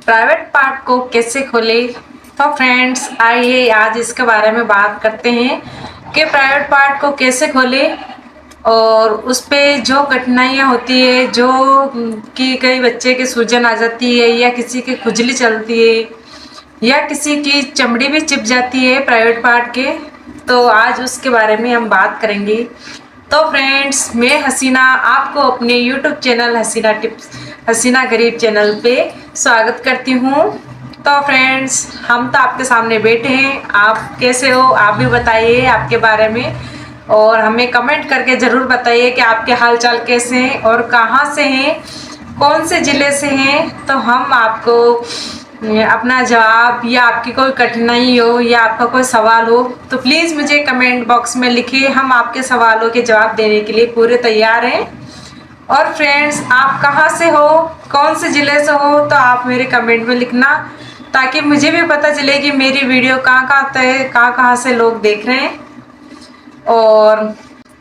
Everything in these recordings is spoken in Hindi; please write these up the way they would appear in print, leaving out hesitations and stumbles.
प्राइवेट पार्ट को कैसे खोले। तो फ्रेंड्स आइए आज इसके बारे में बात करते हैं कि प्राइवेट पार्ट को कैसे खोले और उस पे जो कठिनाइयाँ होती है, जो कि कई बच्चे की सूजन आ जाती है या किसी की खुजली चलती है या किसी की चमड़ी भी चिप जाती है प्राइवेट पार्ट के, तो आज उसके बारे में हम बात करेंगे। तो फ्रेंड्स मैं हसीना आपको अपने यूट्यूब चैनल हसीना टिप्स हसीना गरीब चैनल पे स्वागत करती हूँ। तो फ्रेंड्स हम तो आपके सामने बैठे हैं, आप कैसे हो आप भी बताइए आपके बारे में और हमें कमेंट करके ज़रूर बताइए कि आपके हाल चाल कैसे हैं और कहाँ से हैं, कौन से ज़िले से हैं। तो हम आपको अपना जवाब या आपकी कोई कठिनाई हो या आपका कोई सवाल हो तो प्लीज़ मुझे कमेंट बॉक्स में लिखिए, हम आपके सवालों के जवाब देने के लिए पूरे तैयार हैं। और फ्रेंड्स आप कहाँ से हो, कौन से ज़िले से हो, तो आप मेरे कमेंट में लिखना ताकि मुझे भी पता चले कि मेरी वीडियो कहाँ से लोग देख रहे हैं। और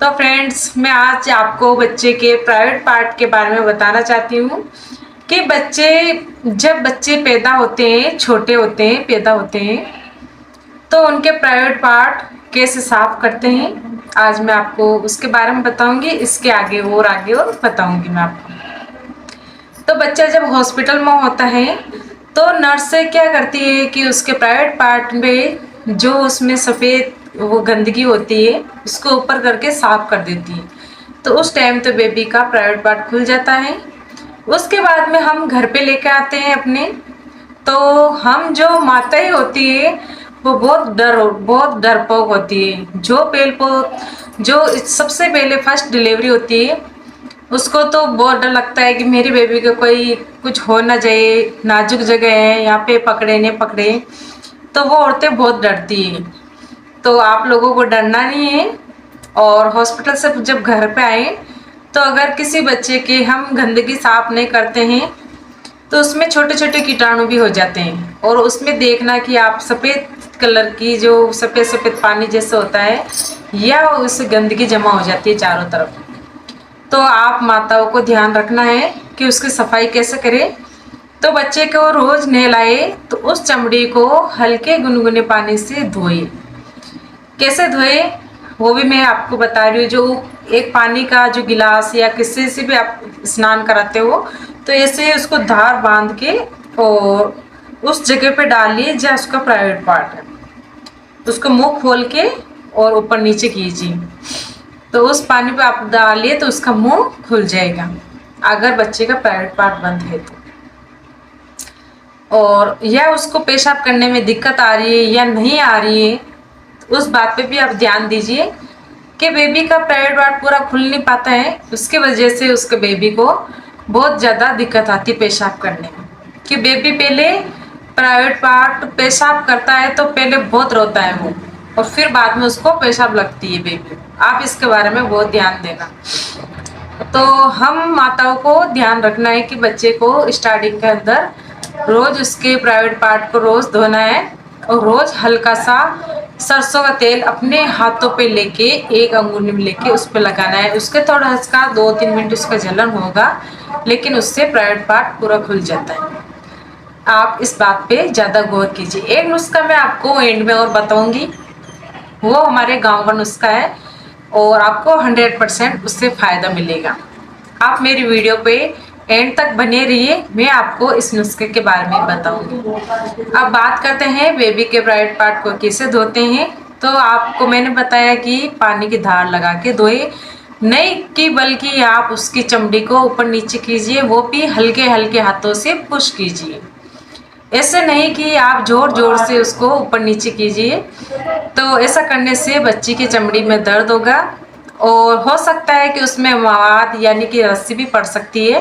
तो फ्रेंड्स मैं आज आपको बच्चे के प्राइवेट पार्ट के बारे में बताना चाहती हूँ कि जब बच्चे पैदा होते हैं, छोटे होते हैं, पैदा होते हैं, तो उनके प्राइवेट पार्ट कैसे साफ करते हैं आज मैं आपको उसके बारे में बताऊंगी। इसके आगे और बताऊंगी मैं आपको। तो बच्चा जब हॉस्पिटल में होता है तो नर्स क्या करती है कि उसके प्राइवेट पार्ट में जो उसमें सफ़ेद वो गंदगी होती है उसको ऊपर करके साफ कर देती है। तो उस टाइम तो बेबी का प्राइवेट पार्ट खुल जाता है। उसके बाद में हम घर पे लेके आते हैं अपने, तो हम जो माताएं होती है वो बहुत डरपोक होती है। जो सबसे पहले फर्स्ट डिलीवरी होती है उसको तो बहुत डर लगता है कि मेरी बेबी को कोई कुछ हो ना जाए, नाजुक जगह है, यहाँ पे पकड़े न पकड़े, तो वो औरतें बहुत डरती हैं। तो आप लोगों को डरना नहीं है। और हॉस्पिटल से जब घर पे आए तो अगर किसी बच्चे की हम गंदगी साफ नहीं करते हैं तो उसमें छोटे छोटे कीटाणु भी हो जाते हैं। और उसमें देखना कि आप सफ़ेद कलर की जो सफ़ेद पानी जैसा होता है या उस गंदगी जमा हो जाती है चारों तरफ। तो आप माताओं को ध्यान रखना है कि उसकी सफाई कैसे करें। तो बच्चे को रोज़ नहलाए तो उस चमड़ी को हल्के गुनगुने पानी से धोए। कैसे धोए वो भी मैं आपको बता रही हूँ। जो एक पानी का जो गिलास या किसी से भी आप स्नान कराते हो तो ऐसे उसको धार बांध के और उस जगह पे डालिए जहाँ उसका प्राइवेट पार्ट है, उसको मुंह खोल के और ऊपर नीचे कीजिए। तो उस पानी पे आप डालिए तो उसका मुंह खुल जाएगा अगर बच्चे का प्राइवेट पार्ट बंद है तो। और या उसको पेशाब करने में दिक्कत आ रही है या नहीं आ रही है तो उस बात पे भी आप ध्यान दीजिए कि बेबी का प्राइवेट पार्ट पूरा खुल नहीं पाता है, उसके वजह से उसके बेबी को बहुत ज़्यादा दिक्कत आती है पेशाब करने में। कि बेबी पहले प्राइवेट पार्ट पेशाब करता है तो पहले बहुत रोता है वो, और फिर बाद में उसको पेशाब लगती है बेबी। आप इसके बारे में बहुत ध्यान देना। तो हम माताओं को ध्यान रखना है कि बच्चे को स्टार्टिंग के अंदर रोज़ उसके प्राइवेट पार्ट को रोज़ धोना है और रोज़ हल्का सा सरसों का तेल अपने हाथों पे लेके एक अंगुली में लेके उस पर लगाना है। उसके थोड़ा हल्का 2-3 मिनट उसका जलन होगा लेकिन उससे प्राइवेट पार्ट पूरा खुल जाता है। आप इस बात पे ज़्यादा गौर कीजिए। एक नुस्खा मैं आपको एंड में और बताऊंगी, वो हमारे गांव का नुस्खा है और आपको 100% उससे फ़ायदा मिलेगा। आप मेरी वीडियो पे एंड तक बने रहिए, मैं आपको इस नुस्खे के बारे में बताऊंगी। अब बात करते हैं बेबी के प्राइवेट पार्ट को कैसे धोते हैं। तो आपको मैंने बताया कि पानी की धार लगा के धोए, नहीं कि बल्कि आप उसकी चमड़ी को ऊपर नीचे कीजिए, वो भी हल्के हल्के हाथों से पुश कीजिए। ऐसे नहीं कि आप जोर जोर से उसको ऊपर नीचे कीजिए, तो ऐसा करने से बच्ची की चमड़ी में दर्द होगा और हो सकता है कि उसमें मवाद यानी कि रस्सी भी पड़ सकती है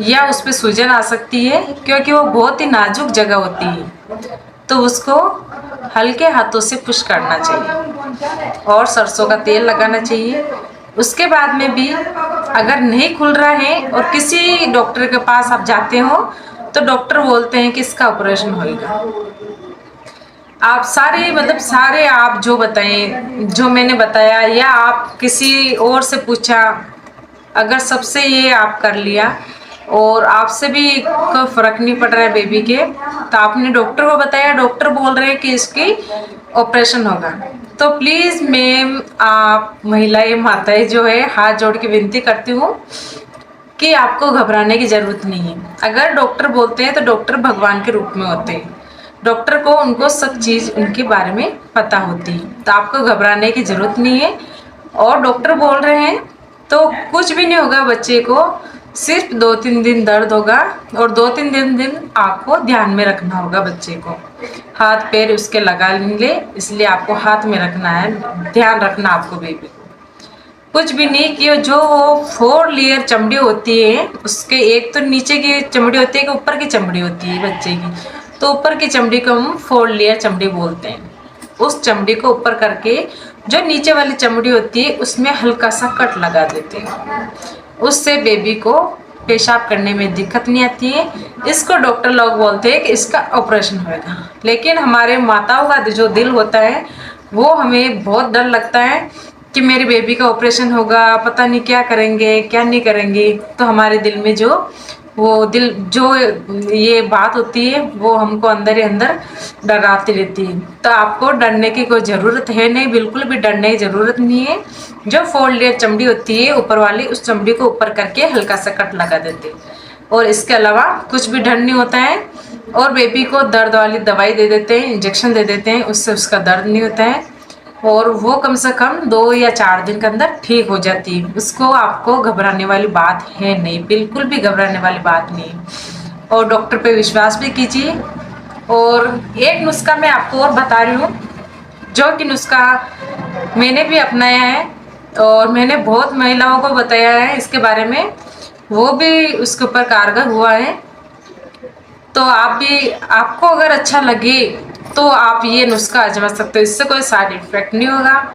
या उस पर सूजन आ सकती है, क्योंकि वो बहुत ही नाजुक जगह होती है। तो उसको हल्के हाथों से पुश करना चाहिए और सरसों का तेल लगाना चाहिए। उसके बाद में भी अगर नहीं खुल रहा है और किसी डॉक्टर के पास आप जाते हो तो डॉक्टर बोलते हैं कि इसका ऑपरेशन होगा। आप सारे आप जो बताएं, जो मैंने बताया या आप किसी और से पूछा, अगर सबसे ये आप कर लिया और आपसे भी कोई फर्क नहीं पड़ रहा है बेबी के, तो आपने डॉक्टर को बताया, डॉक्टर बोल रहे हैं कि इसकी ऑपरेशन होगा। तो प्लीज़ मैम, आप महिलाएं माताएं जो है, हाथ जोड़ के विनती करती हूँ कि आपको घबराने की ज़रूरत नहीं है। अगर डॉक्टर बोलते हैं तो डॉक्टर भगवान के रूप में होते हैं, डॉक्टर को उनको सब चीज़ उनके बारे में पता होती है, तो आपको घबराने की ज़रूरत नहीं है। और डॉक्टर बोल रहे हैं तो कुछ भी नहीं होगा बच्चे को, सिर्फ 2-3 दिन दर्द होगा, और 2-3 दिन आपको ध्यान में रखना होगा बच्चे को। हाथ पैर उसके लगा लेंगे, इसलिए आपको हाथ में रखना है, ध्यान रखना आपको बेबी को। कुछ भी नहीं कि जो वो 4 लेयर चमड़ी होती है, उसके एक तो नीचे की चमड़ी होती है, कि ऊपर की चमड़ी होती है बच्चे की, तो ऊपर की चमड़ी को हम 4 लेयर चमड़ी बोलते हैं। उस चमड़ी को ऊपर करके जो नीचे वाली चमड़ी होती है उसमें हल्का सा कट लगा देते हैं, उससे बेबी को पेशाब करने में दिक्कत नहीं आती है। इसको डॉक्टर लोग बोलते हैं कि इसका ऑपरेशन होगा, लेकिन हमारे माताओं का जो दिल होता है वो हमें बहुत डर लगता है कि मेरे बेबी का ऑपरेशन होगा, पता नहीं क्या करेंगे क्या नहीं करेंगे। तो हमारे दिल में जो ये बात होती है वो हमको अंदर ही अंदर डराती रहती है। तो आपको डरने की कोई ज़रूरत है नहीं, बिल्कुल भी डरने की ज़रूरत नहीं है। जो 4 लेयर चमड़ी होती है ऊपर वाली, उस चमड़ी को ऊपर करके हल्का सा कट लगा देते हैं, और इसके अलावा कुछ भी डर नहीं होता है। और बेबी को दर्द वाली दवाई दे देते हैं, इंजेक्शन दे देते हैं, उससे उसका दर्द नहीं होता है, और वो कम से कम 2 या 4 दिन के अंदर ठीक हो जाती है। उसको आपको घबराने वाली बात है नहीं, बिल्कुल भी घबराने वाली बात नहीं। और डॉक्टर पे विश्वास भी कीजिए। और एक नुस्खा मैं आपको और बता रही हूँ, जो कि नुस्खा मैंने भी अपनाया है और मैंने बहुत महिलाओं को बताया है इसके बारे में, वो भी उसके ऊपर कारगर हुआ है। तो आपको अगर अच्छा लगे तो आप ये नुस्खा आजमा सकते हो, इससे कोई साइड इफेक्ट नहीं होगा।